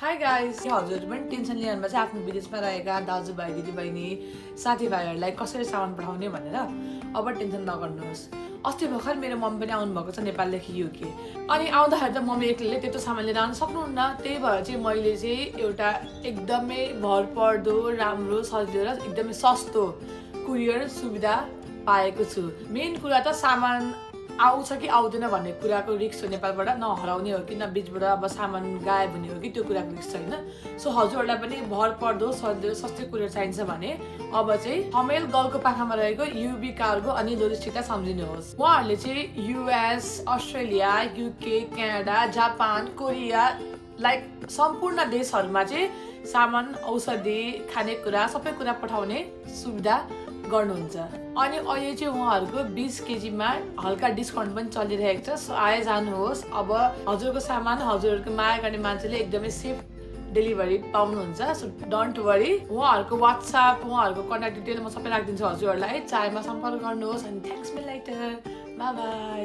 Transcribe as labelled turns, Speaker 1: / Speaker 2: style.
Speaker 1: High guys, हजुर पनि tension लिइरहनु भएको छ आफ्नो विदेशमा रहेका दाजुभाइ दिदीबहिनी साथीभाइहरूलाई कसरी सामान पठाउने भनेर। अब टेन्सन नगर्नुहोस्। अस्ति भर्खर मेरो मम्मी पनि आउनुभएको छ नेपालदेखि युके। अनि आउँदाखेरि त मम्मी एक्लैले त्यत्रो सामान लिएर आउनु सक्नुहुन्न। त्यही भएर चाहिँ मैले चाहिँ एउटा एकदमै भरपर्दो राम्रो सजिलो र एकदमै सस्तो कुरियर सुविधा पाएको छु। मेन कुरा त सामान आउँछ कि आउँदैन भन्ने कुराको रिस्क हो। नेपालबाट नहराउने हो कि न बिचबाट अब सामान गायब हुने हो कि त्यो कुराको रिस्क छैन। सो हजुरहरूलाई पनि भरपर्दो सजिलो सस्तै कुरियर चाहिन्छ भने अब चाहिँ हमेल गलको पाखामा रहेको युबी कार्गो अनि लोजिस्टिकलाई सम्झिनुहोस्। उहाँहरूले चाहिँ US, Australia, UK, Canada, Japan, Korea like सम्पूर्ण देशहरूमा चाहिँ सामान, औषधि, खानेकुरा सबै कुरा पठाउने सुविधा गर्नुहुन्छ। अनि अहिले चाहिँ उहाँहरूको 20 केजीमा हल्का डिस्काउन्ट पनि चलिरहेको छ। सो आए जानुहोस्। अब हजुरको सामान हजुरहरूको माया गर्ने मान्छेले एकदमै सेफ डेलिभरी पाउनुहुन्छ। So don't worry. उहाँहरूको वाट्सएप, उहाँहरूको कन्ट्याक्ट डिटेल म सबै राखिदिन्छु हजुरहरूलाई। चाहेमा सम्पर्क गर्नुहोस्। अनि thanks me lighter. By by.